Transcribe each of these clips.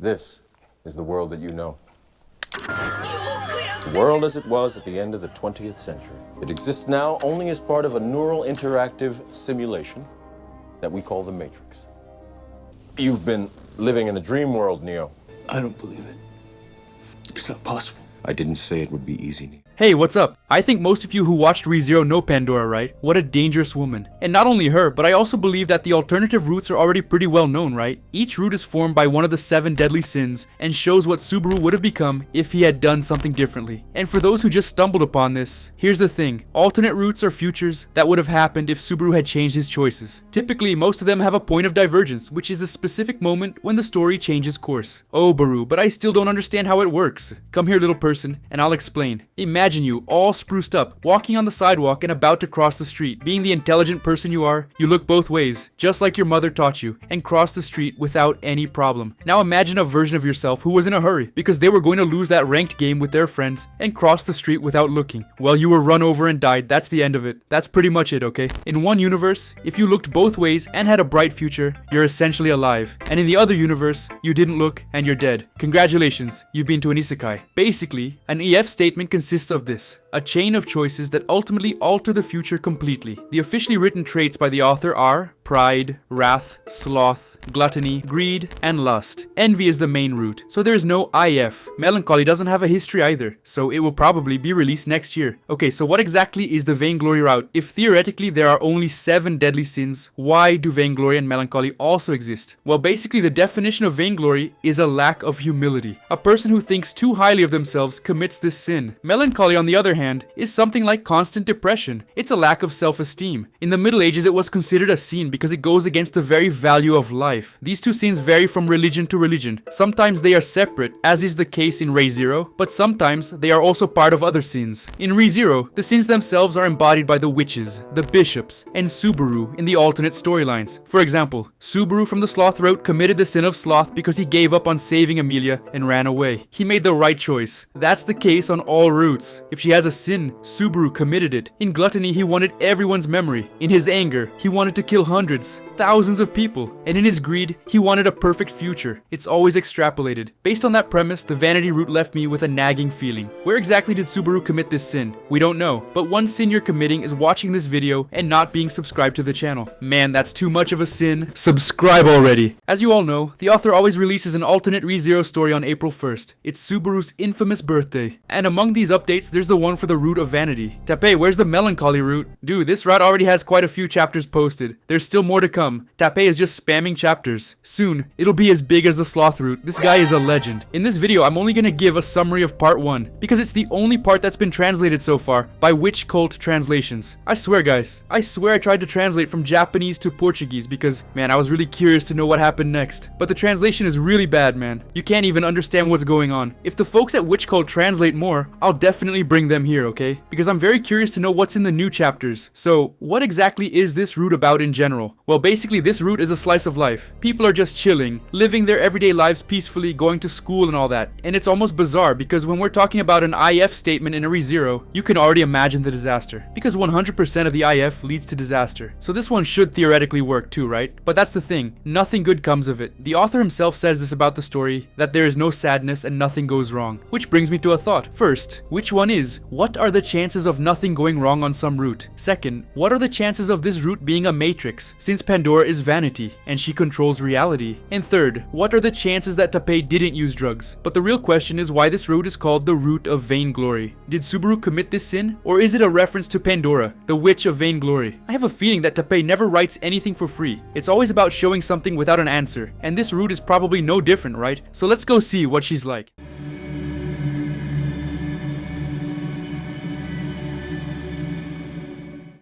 This is the world that you know. The world as it was at the end of the 20th century. It exists now only as part of a neural interactive simulation that we call the Matrix. You've been living in a dream world, Neo. I don't believe it. It's not possible. I didn't say it would be easy, Neo. Hey, what's up? I think most of you who watched ReZero know Pandora, right? What a dangerous woman. And not only her, but I also believe that the alternative routes are already pretty well known, right? Each route is formed by one of the 7 deadly sins and shows what Subaru would have become if he had done something differently. And for those who just stumbled upon this, here's the thing. Alternate routes are futures that would have happened if Subaru had changed his choices. Typically, most of them have a point of divergence, which is a specific moment when the story changes course. Oh, Baru, but I still don't understand how it works. Come here, little person, and I'll explain. Imagine you, all spruced up, walking on the sidewalk and about to cross the street. Being the intelligent person you are, you look both ways, just like your mother taught you, and cross the street without any problem. Now imagine a version of yourself who was in a hurry, because they were going to lose that ranked game with their friends, and cross the street without looking. Well, you were run over and died. That's the end of it. That's pretty much it, okay? In one universe, if you looked both ways and had a bright future, you're essentially alive. And in the other universe, you didn't look and you're dead. Congratulations, you've been to an isekai. Basically, an EF statement consists of this: a chain of choices that ultimately alter the future completely. The officially written traits by the author are pride, wrath, sloth, gluttony, greed, and lust. Envy is the main route, so there is no IF. Melancholy doesn't have a history either, so it will probably be released next year. Okay, so what exactly is the Vainglory route? If theoretically there are only 7 deadly sins, why do Vainglory and Melancholy also exist? Well, basically the definition of Vainglory is a lack of humility. A person who thinks too highly of themselves commits this sin. Melancholy, on the other hand, is something like constant depression. It's a lack of self-esteem. In the Middle Ages, it was considered a sin because it goes against the very value of life. These two sins vary from religion to religion. Sometimes they are separate, as is the case in ReZero, but sometimes they are also part of other sins. In ReZero, the sins themselves are embodied by the witches, the bishops, and Subaru in the alternate storylines. For example, Subaru from the Sloth route committed the sin of sloth because he gave up on saving Amelia and ran away. He made the right choice. That's the case on all routes. If she has a sin, Subaru committed it. In gluttony, he wanted everyone's memory. In his anger, he wanted to kill hundreds, thousands of people. And in his greed, he wanted a perfect future. It's always extrapolated. Based on that premise, the vanity route left me with a nagging feeling. Where exactly did Subaru commit this sin? We don't know, but one sin you're committing is watching this video and not being subscribed to the channel. Man, that's too much of a sin. Subscribe already! As you all know, the author always releases an alternate ReZero story on April 1st. It's Subaru's infamous birthday. And among these updates, there's the one for the Route of Vanity. Tape, where's the Melancholy route? Dude, this route already has quite a few chapters posted. There's still more to come. Tape is just spamming chapters. Soon, it'll be as big as the Sloth route. This guy is a legend. In this video, I'm only gonna give a summary of part 1, because it's the only part that's been translated so far by Witch Cult Translations. I swear, guys, I swear I tried to translate from Japanese to Portuguese because, man, I was really curious to know what happened next. But the translation is really bad, man. You can't even understand what's going on. If the folks at Witch Cult translate more, I'll definitely bring them here, okay? Because I'm very curious to know what's in the new chapters. So, what exactly is this route about in general? Well, basically, this route is a slice of life. People are just chilling, living their everyday lives peacefully, going to school and all that. And it's almost bizarre because when we're talking about an IF statement in a ReZero, you can already imagine the disaster. Because 100% of the IF leads to disaster. So this one should theoretically work too, right? But that's the thing. Nothing good comes of it. The author himself says this about the story, that there is no sadness and nothing goes wrong. Which brings me to a thought. First, which one is? What are the chances of nothing going wrong on some route? Second, what are the chances of this route being a matrix, since Pandora is vanity and she controls reality? And third, what are the chances that Tape didn't use drugs? But the real question is why this route is called the Route of Vainglory. Did Subaru commit this sin? Or is it a reference to Pandora, the witch of Vainglory? I have a feeling that Tape never writes anything for free. It's always about showing something without an answer, and this route is probably no different, right? So let's go see what she's like.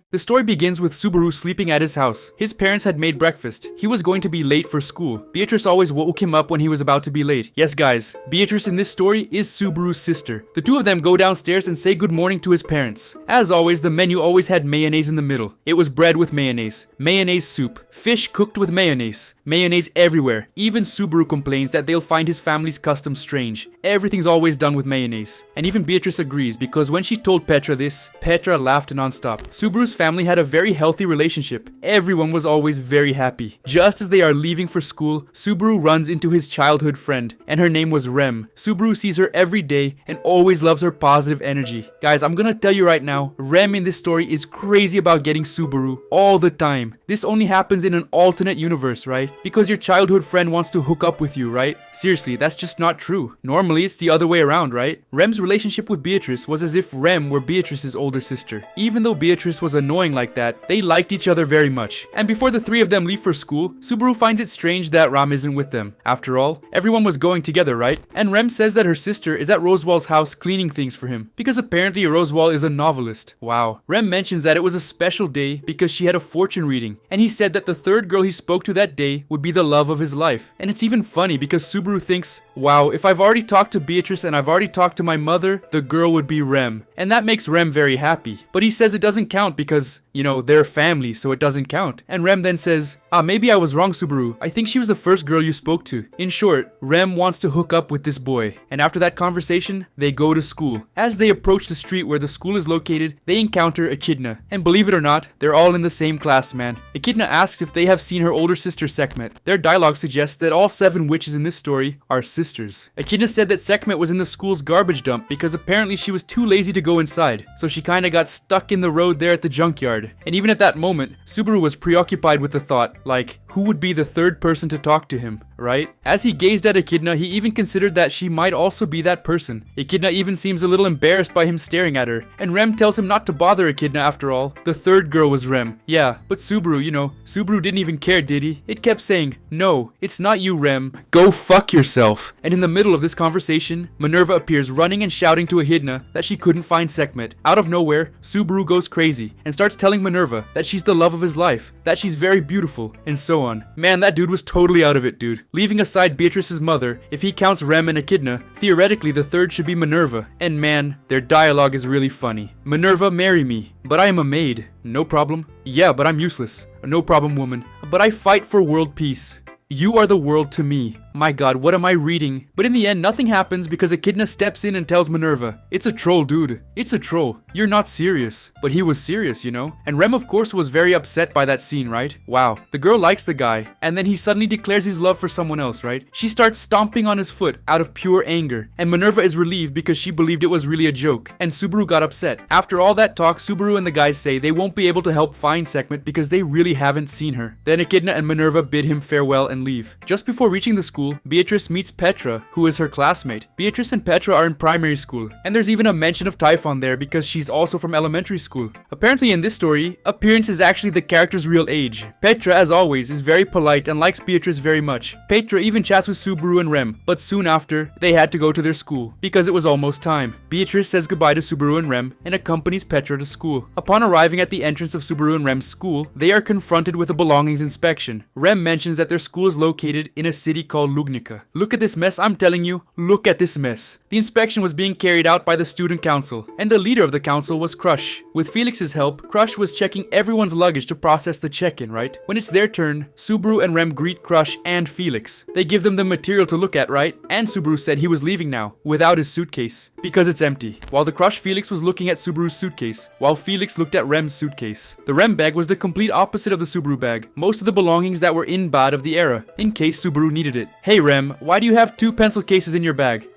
The story begins with Subaru sleeping at his house. His parents had made breakfast. He was going to be late for school. Beatrice always woke him up when he was about to be late. Yes, guys, Beatrice in this story is Subaru's sister. The two of them go downstairs and say good morning to his parents. As always, the menu always had mayonnaise in the middle. It was bread with mayonnaise, mayonnaise soup, fish cooked with mayonnaise, mayonnaise everywhere. Even Subaru complains that they'll find his family's custom strange. Everything's always done with mayonnaise. And even Beatrice agrees because when she told Petra this, Petra laughed nonstop. Subaru's family had a very healthy relationship. Everyone was always very happy. Just as they are leaving for school, Subaru runs into his childhood friend, and her name was Rem. Subaru sees her every day and always loves her positive energy. Guys, I'm gonna tell you right now, Rem in this story is crazy about getting Subaru all the time. This only happens in an alternate universe, right? Because your childhood friend wants to hook up with you, right? Seriously, that's just not true. Normally, it's the other way around, right? Rem's relationship with Beatrice was as if Rem were Beatrice's older sister. Even though Beatrice was annoying like that, they liked each other very much. And before the three of them leave for school, Subaru finds it strange that Ram isn't with them. After all, everyone was going together, right? And Rem says that her sister is at Rosewall's house cleaning things for him, because apparently Rosewall is a novelist. Wow. Rem mentions that it was a special day because she had a fortune reading, and he said that the third girl he spoke to that day would be the love of his life. And it's even funny because Subaru thinks, wow, if I've already talked to Beatrice and I've already talked to my mother, the girl would be Rem. And that makes Rem very happy. But he says it doesn't count because, you know, they're family, so it doesn't count. And Rem then says, maybe I was wrong, Subaru. I think she was the first girl you spoke to. In short, Rem wants to hook up with this boy. And after that conversation, they go to school. As they approach the street where the school is located, they encounter Echidna. And believe it or not, they're all in the same class, man. Echidna asks if they have seen her older sister Sekhmet. Their dialogue suggests that all 7 witches in this story are sisters. Echidna said that Sekhmet was in the school's garbage dump because apparently she was too lazy to go inside. So she kinda got stuck in the road there at the junkyard. And even at that moment, Subaru was preoccupied with the thought, like, who would be the third person to talk to him, right? As he gazed at Echidna, he even considered that she might also be that person. Echidna even seems a little embarrassed by him staring at her, and Rem tells him not to bother Echidna after all. The third girl was Rem. Yeah, but Subaru, you know, Subaru didn't even care, did he? It kept saying, no, it's not you, Rem. Go fuck yourself. And in the middle of this conversation, Minerva appears running and shouting to Echidna that she couldn't find Sekhmet. Out of nowhere, Subaru goes crazy and starts telling Minerva that she's the love of his life, that she's very beautiful, and so on. Man, that dude was totally out of it, dude. Leaving aside Beatrice's mother, if he counts Rem and Echidna, theoretically the third should be Minerva. And man, their dialogue is really funny. Minerva, marry me. But I am a maid. No problem. Yeah, but I'm useless. No problem, woman. But I fight for world peace. You are the world to me. My god, what am I reading? But in the end, nothing happens because Echidna steps in and tells Minerva, it's a troll, dude. It's a troll. You're not serious. But he was serious, you know? And Rem, of course, was very upset by that scene, right? Wow. The girl likes the guy, and then he suddenly declares his love for someone else, right? She starts stomping on his foot out of pure anger, and Minerva is relieved because she believed it was really a joke, and Subaru got upset. After all that talk, Subaru and the guys say they won't be able to help find Sekhmet because they really haven't seen her. Then Echidna and Minerva bid him farewell and leave. Just before reaching the school, Beatrice meets Petra, who is her classmate. Beatrice and Petra are in primary school, and there's even a mention of Typhon there because she's also from elementary school. Apparently in this story, appearance is actually the character's real age. Petra, as always, is very polite and likes Beatrice very much. Petra even chats with Subaru and Rem, but soon after, they had to go to their school because it was almost time. Beatrice says goodbye to Subaru and Rem and accompanies Petra to school. Upon arriving at the entrance of Subaru and Rem's school, they are confronted with a belongings inspection. Rem mentions that their school is located in a city called Lugnica. Look at this mess, I'm telling you, look at this mess. The inspection was being carried out by the student council, and the leader of the council was Crush. With Felix's help, Crush was checking everyone's luggage to process the check-in, right? When it's their turn, Subaru and Rem greet Crush and Felix. They give them the material to look at, right? And Subaru said he was leaving now, without his suitcase, because it's empty. While the Crush Felix was looking at Subaru's suitcase, while Felix looked at Rem's suitcase. The Rem bag was the complete opposite of the Subaru bag, most of the belongings that were in bad of the era, in case Subaru needed it. Hey Rem, why do you have 2 pencil cases in your bag?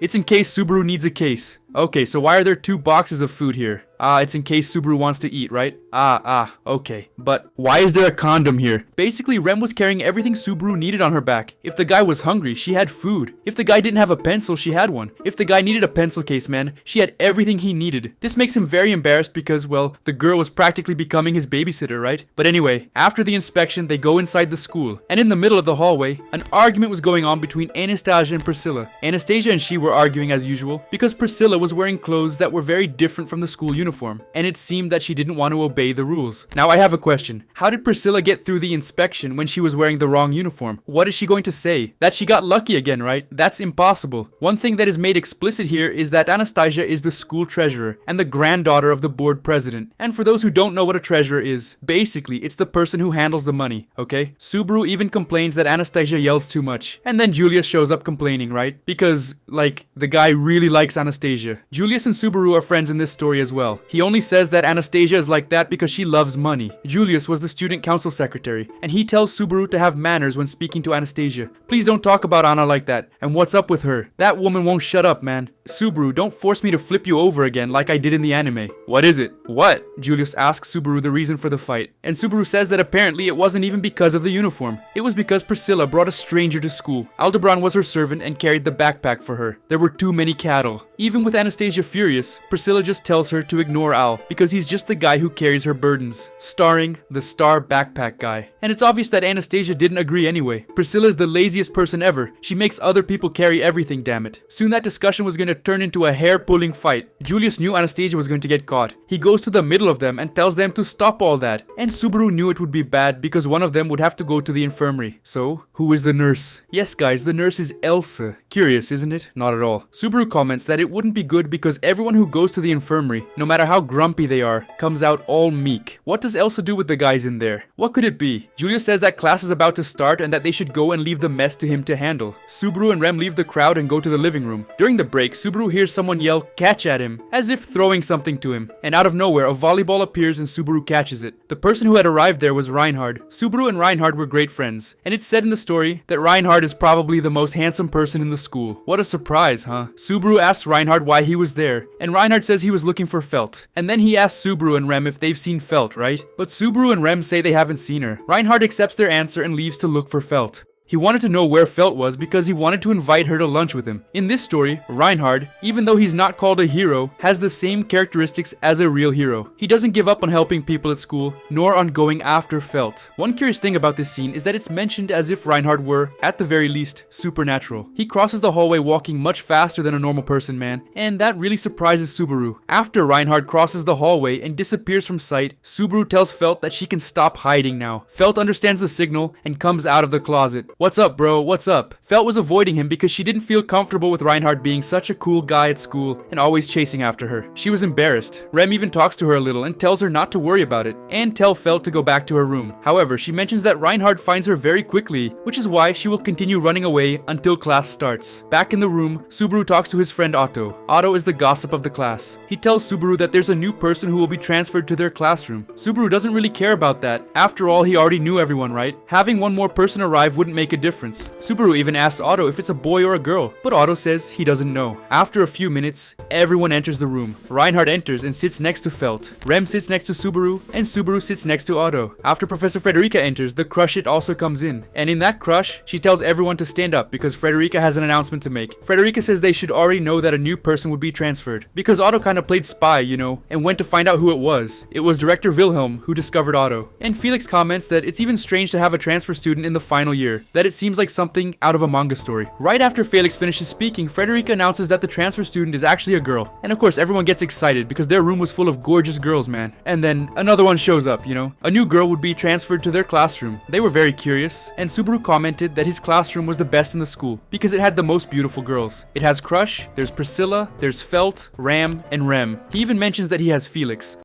It's in case Subaru needs a case. Okay, so why are there 2 boxes of food here? It's in case Subaru wants to eat, right? Okay. But why is there a condom here? Basically, Rem was carrying everything Subaru needed on her back. If the guy was hungry, she had food. If the guy didn't have a pencil, she had one. If the guy needed a pencil case, man, she had everything he needed. This makes him very embarrassed because, well, the girl was practically becoming his babysitter, right? But anyway, after the inspection, they go inside the school. And in the middle of the hallway, an argument was going on between Anastasia and Priscilla. Anastasia and she were arguing as usual because Priscilla was wearing clothes that were very different from the school uniform, and it seemed that she didn't want to obey the rules. Now I have a question. How did Priscilla get through the inspection when she was wearing the wrong uniform? What is she going to say? That she got lucky again, right? That's impossible. One thing that is made explicit here is that Anastasia is the school treasurer and the granddaughter of the board president. And for those who don't know what a treasurer is, basically it's the person who handles the money, okay? Subaru even complains that Anastasia yells too much, and then Julia shows up complaining, right? Because, like, the guy really likes Anastasia. Anastasia. Julius and Subaru are friends in this story as well. He only says that Anastasia is like that because she loves money. Julius was the student council secretary, and he tells Subaru to have manners when speaking to Anastasia. Please don't talk about Anna like that. And what's up with her? That woman won't shut up, man. Subaru, don't force me to flip you over again like I did in the anime. What is it? What? Julius asks Subaru the reason for the fight, and Subaru says that apparently it wasn't even because of the uniform. It was because Priscilla brought a stranger to school. Aldebaran was her servant and carried the backpack for her. There were too many cattle. Even with Anastasia furious, Priscilla just tells her to ignore Al because he's just the guy who carries her burdens. Starring the star backpack guy. And it's obvious that Anastasia didn't agree anyway. Priscilla is the laziest person ever. She makes other people carry everything, damn it. Soon that discussion was going to turn into a hair-pulling fight. Julius knew Anastasia was going to get caught. He goes to the middle of them and tells them to stop all that. And Subaru knew it would be bad because one of them would have to go to the infirmary. So, who is the nurse? Yes guys, the nurse is Elsa. Curious, isn't it? Not at all. Subaru comments that it wouldn't be good because everyone who goes to the infirmary, no matter how grumpy they are, comes out all meek. What does Elsa do with the guys in there? What could it be? Julius says that class is about to start and that they should go and leave the mess to him to handle. Subaru and Rem leave the crowd and go to the living room. During the break, Subaru hears someone yell "catch" at him, as if throwing something to him. And out of nowhere, a volleyball appears and Subaru catches it. The person who had arrived there was Reinhard. Subaru and Reinhard were great friends, and it's said in the story that Reinhard is probably the most handsome person in the school. What a surprise, huh? Subaru asks Reinhard why he was there, and Reinhard says he was looking for Felt. And then he asks Subaru and Rem if they've seen Felt, right? But Subaru and Rem say they haven't seen her. Reinhard accepts their answer and leaves to look for Felt. He wanted to know where Felt was because he wanted to invite her to lunch with him. In this story, Reinhard, even though he's not called a hero, has the same characteristics as a real hero. He doesn't give up on helping people at school, nor on going after Felt. One curious thing about this scene is that it's mentioned as if Reinhard were, at the very least, supernatural. He crosses the hallway walking much faster than a normal person, man, and that really surprises Subaru. After Reinhard crosses the hallway and disappears from sight, Subaru tells Felt that she can stop hiding now. Felt understands the signal and comes out of the closet. What's up, bro? What's up? Felt was avoiding him because she didn't feel comfortable with Reinhard being such a cool guy at school and always chasing after her. She was embarrassed. Rem even talks to her a little and tells her not to worry about it and tell Felt to go back to her room. However, she mentions that Reinhard finds her very quickly, which is why she will continue running away until class starts. Back in the room, Subaru talks to his friend Otto. Otto is the gossip of the class. He tells Subaru that there's a new person who will be transferred to their classroom. Subaru doesn't really care about that. After all, he already knew everyone, right? Having one more person arrive wouldn't make a difference. Subaru even asks Otto if it's a boy or a girl, but Otto says he doesn't know. After a few minutes, everyone enters the room. Reinhard enters and sits next to Felt. Rem sits next to Subaru, and Subaru sits next to Otto. After Professor Frederica enters, the crush it also comes in. And in that crush, she tells everyone to stand up because Frederica has an announcement to make. Frederica says they should already know that a new person would be transferred, because Otto kinda played spy, you know, and went to find out who it was. It was Director Wilhelm who discovered Otto. And Felix comments that it's even strange to have a transfer student in the final year, that it seems like something out of a manga story. Right after Felix finishes speaking, Frederica announces that the transfer student is actually a girl. And of course, everyone gets excited because their room was full of gorgeous girls, man. And then another one shows up, you know. A new girl would be transferred to their classroom. They were very curious, and Subaru commented that his classroom was the best in the school because it had the most beautiful girls. It has Crush, there's Priscilla, there's Felt, Ram, and Rem. He even mentions that he has Felix.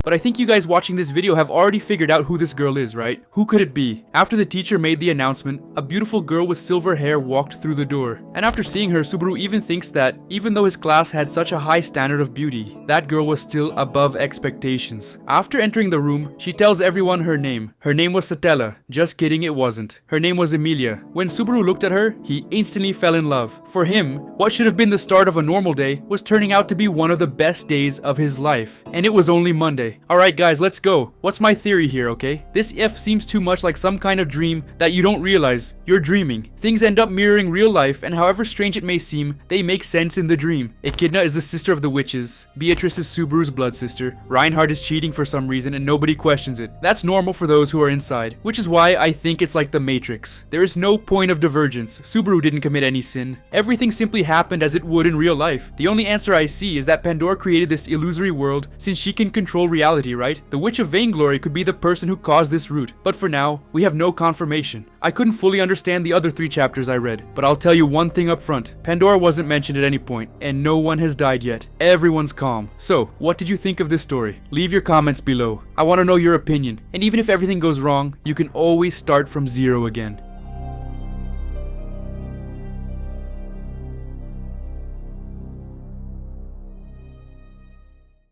But I think you guys watching this video have already figured out who this girl is, right? Who could it be? After the teacher made the announcement, a beautiful girl with silver hair walked through the door. And after seeing her, Subaru even thinks that even though his class had such a high standard of beauty, that girl was still above expectations. After entering the room, she tells everyone her name. Her name was Satella. Just kidding, it wasn't. Her name was Emilia. When Subaru looked at her, he instantly fell in love. For him, what should have been the start of a normal day was turning out to be one of the best days of his life. And it was only Monday. Alright guys, let's go. What's my theory here, okay? This if seems too much like some kind of dream that you don't realize you're dreaming. Things end up mirroring real life, and however strange it may seem, they make sense in the dream. Echidna is the sister of the witches. Beatrice is Subaru's blood sister. Reinhard is cheating for some reason and nobody questions it. That's normal for those who are inside, which is why I think it's like the Matrix. There is no point of divergence. Subaru didn't commit any sin. Everything simply happened as it would in real life. The only answer I see is that Pandora created this illusory world since she can control reality, right? The Witch of Vainglory could be the person who caused this route, but for now, we have no confirmation. I couldn't fully understand the other 3 chapters I read, but I'll tell you one thing up front. Pandora wasn't mentioned at any point, and no one has died yet. Everyone's calm. So, what did you think of this story? Leave your comments below. I want to know your opinion, and even if everything goes wrong, you can always start from 0 again.